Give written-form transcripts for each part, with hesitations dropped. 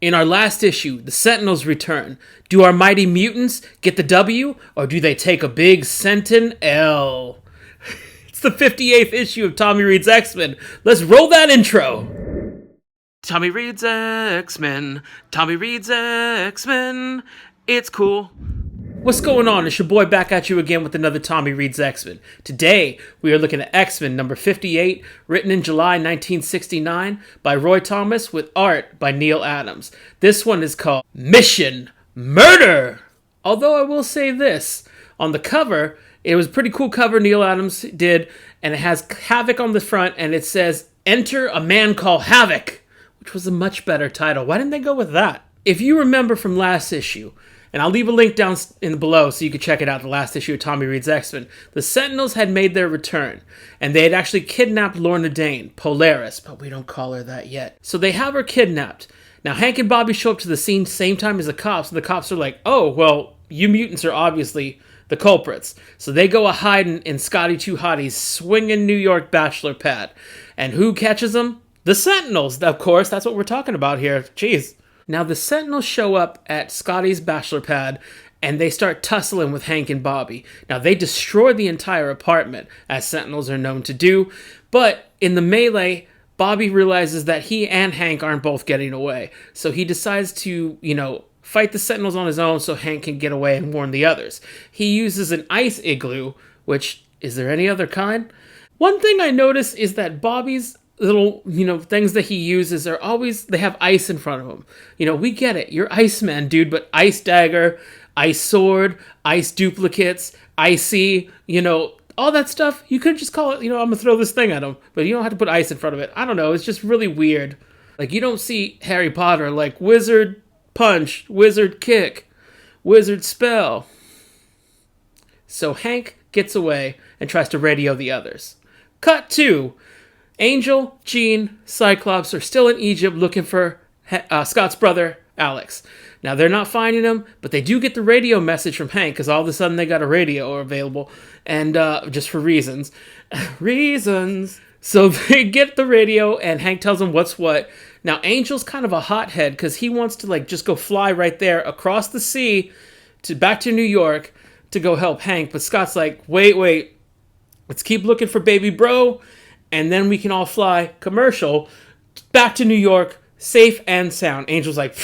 In our last issue, the Sentinels return. Do our mighty mutants get the W, or do they take a big Sentinel? It's the 58th issue of Tommy Reads X-Men. Let's roll that intro. Tommy Reads X-Men. Tommy Reads X-Men. It's cool. What's going on? It's your boy back at you again with another Tommy Reads X-Men. Today, we are looking at X-Men number 58, written in July 1969 by Roy Thomas with art by Neil Adams. This one is called Mission Murder! Although I will say this, on the cover, it was a pretty cool cover Neil Adams did, and it has Havok on the front, and it says, Enter a Man Called Havok, which was a much better title. Why didn't they go with that? If you remember from last issue, and I'll leave a link down in below so you can check it out, the last issue of Tommy Reads X-Men. The Sentinels had made their return, and they had actually kidnapped Lorna Dane, Polaris, but we don't call her that yet. So they have her kidnapped. Now, Hank and Bobby show up to the scene same time as the cops, and the cops are like, oh, well, you mutants are obviously the culprits. So they go a-hiding in Scotty 2 Hottie's swinging New York bachelor pad. And who catches them? The Sentinels, of course. That's what we're talking about here. Jeez. Now, the Sentinels show up at Scotty's bachelor pad, and they start tussling with Hank and Bobby. Now, they destroy the entire apartment, as Sentinels are known to do, but in the melee, Bobby realizes that he and Hank aren't both getting away. So he decides to, fight the Sentinels on his own so Hank can get away and warn the others. He uses an ice igloo, which, is there any other kind? One thing I noticed is that Bobby's little, things that he uses are always, they have ice in front of them. We get it. You're Iceman, dude, but ice dagger, ice sword, ice duplicates, icy, all that stuff. You could just call it, I'm going to throw this thing at him, but you don't have to put ice in front of it. I don't know. It's just really weird. Like, you don't see Harry Potter like wizard punch, wizard kick, wizard spell. So Hank gets away and tries to radio the others. Cut 2. Angel, Jean, Cyclops are still in Egypt looking for Scott's brother, Alex. Now, they're not finding him, but they do get the radio message from Hank, because all of a sudden they got a radio available, and just for reasons. Reasons. So they get the radio, and Hank tells them what's what. Now, Angel's kind of a hothead, because he wants to just go fly right there across the sea back to New York to go help Hank. But Scott's like, wait, let's keep looking for baby bro, and then we can all fly commercial back to New York, safe and sound. Angel's like,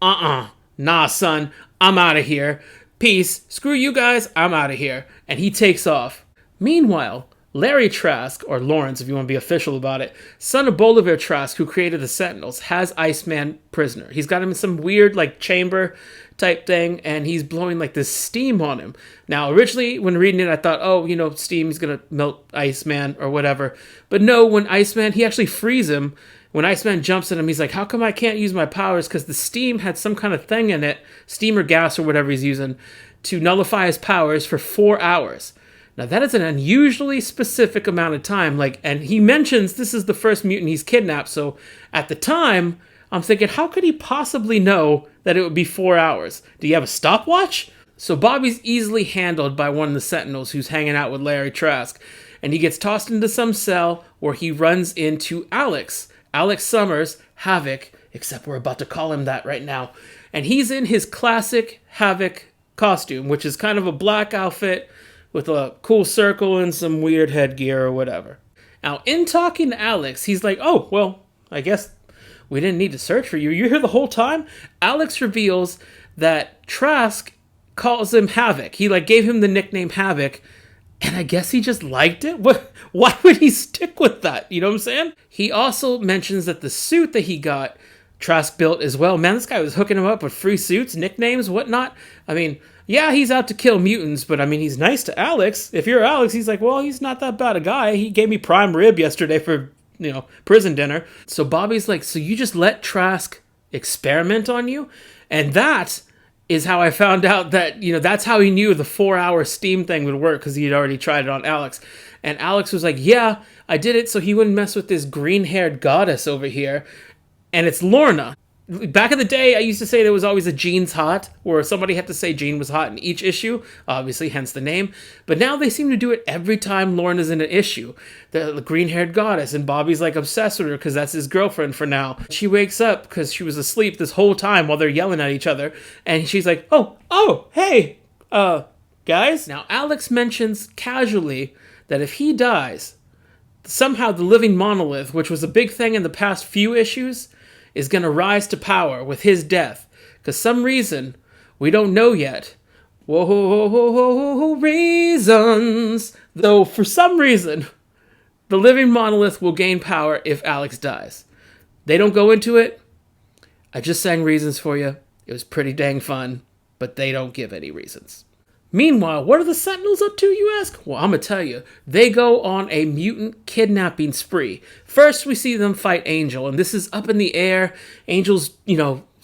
nah, son, I'm out of here. Peace. Screw you guys, I'm out of here. And he takes off. Meanwhile, Larry Trask, or Lawrence if you want to be official about it, son of Bolivar Trask, who created the Sentinels, has Iceman prisoner. He's got him in some weird chamber type thing, and he's blowing this steam on him. Now, originally when reading it, I thought, steam is gonna melt Iceman or whatever. But no, when Iceman, he actually frees him. When Iceman jumps at him, he's like, how come I can't use my powers? Because the steam had some kind of thing in it, steam or gas or whatever he's using, to nullify his powers for 4 hours. Now, that is an unusually specific amount of time. And he mentions this is the first mutant he's kidnapped. So at the time, I'm thinking, how could he possibly know that it would be 4 hours? Do you have a stopwatch? So Bobby's easily handled by one of the Sentinels who's hanging out with Larry Trask. And he gets tossed into some cell where he runs into Alex Summers, Havok, except we're about to call him that right now. And he's in his classic Havok costume, which is kind of a black outfit with a cool circle and some weird headgear or whatever. Now, in talking to Alex, he's like, oh, well, I guess we didn't need to search for you. You're here the whole time? Alex reveals that Trask calls him Havok. He gave him the nickname Havok, and I guess he just liked it? Why would he stick with that? You know what I'm saying? He also mentions that the suit that he got, Trask built as well. Man, this guy was hooking him up with free suits, nicknames, whatnot. I mean, yeah, he's out to kill mutants, but he's nice to Alex. If you're Alex, he's like, well, he's not that bad a guy. He gave me prime rib yesterday for, prison dinner. So Bobby's like, so you just let Trask experiment on you? And that is how I found out that, that's how he knew the 4-hour steam thing would work, because he had already tried it on Alex. And Alex was like, yeah, I did it so he wouldn't mess with this green-haired goddess over here. And it's Lorna. Back in the day, I used to say there was always a Jean's hot, or somebody had to say Jean was hot in each issue, obviously, hence the name. But now they seem to do it every time Lauren is in an issue. The green-haired goddess, and Bobby's like obsessed with her because that's his girlfriend for now. She wakes up because she was asleep this whole time while they're yelling at each other, and she's like, oh, hey, guys. Now, Alex mentions casually that if he dies, somehow the living monolith, which was a big thing in the past few issues, is going to rise to power with his death. Because some reason, we don't know yet. Whoa, reasons. Though, for some reason, the living monolith will gain power if Alex dies. They don't go into it. I just sang reasons for you. It was pretty dang fun, but they don't give any reasons. Meanwhile, what are the Sentinels up to, you ask? Well, I'm going to tell you. They go on a mutant kidnapping spree. First, we see them fight Angel, and this is up in the air. Angel's,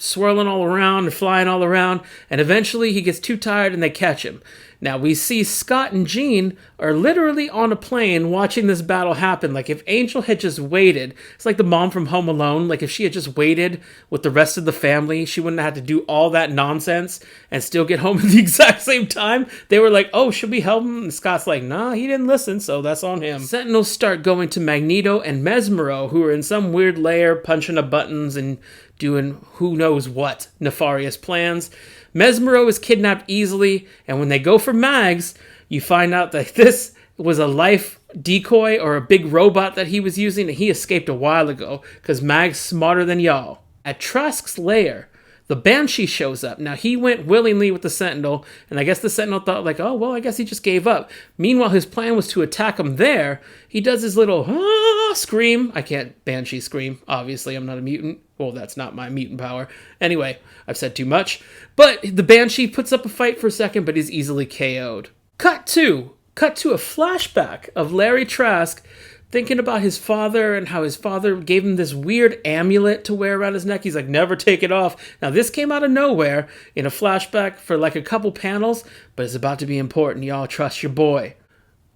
swirling all around and flying all around, and eventually he gets too tired and they catch him. Now, we see Scott and Jean are literally on a plane watching this battle happen. Like, if Angel had just waited, it's like the mom from Home Alone. Like, if she had just waited with the rest of the family, she wouldn't have had to do all that nonsense and still get home at the exact same time. They were like, oh, should we help him? And Scott's like, nah, he didn't listen, so that's on him. Sentinels start going to Magneto and Mesmero, who are in some weird lair, punching up buttons and doing who knows what nefarious plans. Mesmero is kidnapped easily, and when they go for Mags, you find out that this was a life decoy or a big robot that he was using, and he escaped a while ago, because Mag's smarter than y'all. At Trask's lair, the Banshee shows up. Now, he went willingly with the Sentinel, and I guess the Sentinel thought, like, oh, well, I guess he just gave up. Meanwhile, his plan was to attack him there. He does his little scream. I can't Banshee scream. Obviously, I'm not a mutant. Well, that's not my mutant power. Anyway, I've said too much. But the Banshee puts up a fight for a second, but is easily KO'd. Cut to a flashback of Larry Trask thinking about his father and how his father gave him this weird amulet to wear around his neck. He's like, never take it off. Now, this came out of nowhere in a flashback for like a couple panels, but it's about to be important. Y'all trust your boy.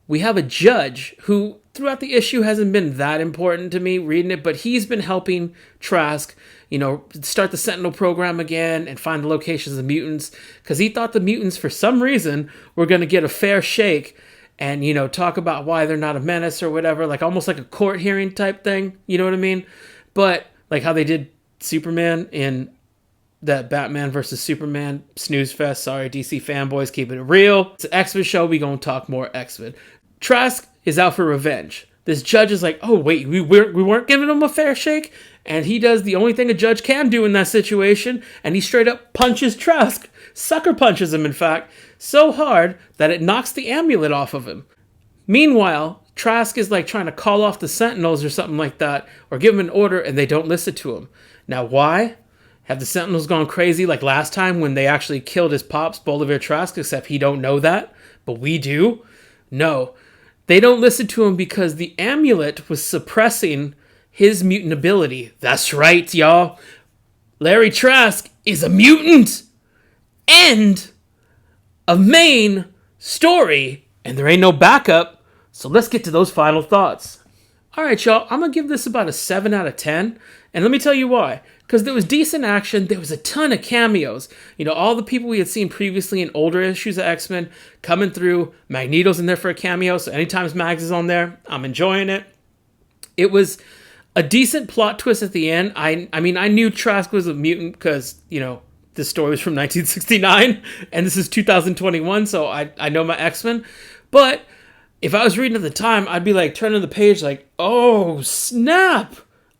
We have a judge who, throughout the issue, hasn't been that important to me reading it, but he's been helping Trask, start the Sentinel program again and find the locations of mutants, because he thought the mutants, for some reason, were going to get a fair shake and, talk about why they're not a menace or whatever, like almost like a court hearing type thing, you know what I mean? But like how they did Superman in that Batman versus Superman snooze fest. Sorry, DC fanboys, keeping it real. It's an X-Men show. We gonna talk more X-Men. Trask is out for revenge. This judge is like, oh, wait, we weren't giving him a fair shake? And he does the only thing a judge can do in that situation, and he straight up punches Trask. Sucker punches him, in fact, so hard that it knocks the amulet off of him. Meanwhile, Trask is like trying to call off the Sentinels or something like that, or give him an order, and they don't listen to him. Now, why? Have the Sentinels gone crazy like last time when they actually killed his pops, Bolivar Trask, except he don't know that, but we do? No. They don't listen to him because the amulet was suppressing his mutant ability. That's right, y'all. Larry Trask is a mutant. End of main story. And there ain't no backup. So let's get to those final thoughts. All right, y'all. I'm going to give this about a 7 out of 10. And let me tell you why. Because there was decent action. There was a ton of cameos. All the people we had seen previously in older issues of X-Men coming through. Magneto's in there for a cameo. So anytime Mags is on there, I'm enjoying it. It was a decent plot twist at the end. I mean, I knew Trask was a mutant because, this story was from 1969. And this is 2021. So I know my X-Men. But if I was reading at the time, I'd be like turning the page like, oh, snap.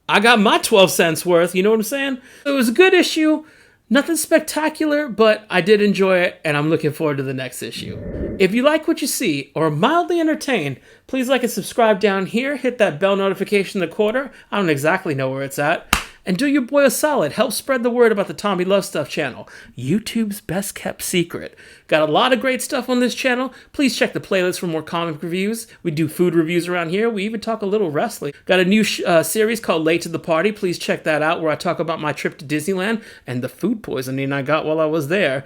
I got my 12 cents worth, you know what I'm saying? It was a good issue, nothing spectacular, but I did enjoy it, and I'm looking forward to the next issue. If you like what you see, or are mildly entertained, please like and subscribe down here, hit that bell notification in the corner, I don't exactly know where it's at, and do your boy a solid, help spread the word about the Tommy Love Stuff channel, YouTube's best kept secret. Got a lot of great stuff on this channel. Please check the playlist for more comic reviews. We do food reviews around here. We even talk a little wrestling. Got a new series called Late to the Party. Please check that out, where I talk about my trip to Disneyland and the food poisoning I got while I was there.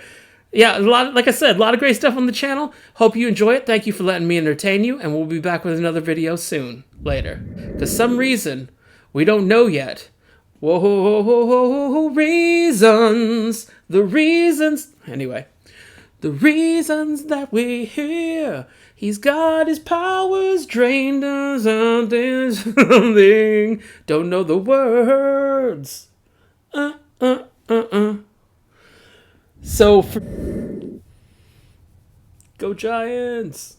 Yeah, like I said, a lot of great stuff on the channel. Hope you enjoy it. Thank you for letting me entertain you, and we'll be back with another video soon. Later. For some reason, we don't know yet, Whoa, reasons. The reasons. Anyway. The reasons that we're here. He's got his powers drained or something, something. Don't know the words. So, go Giants.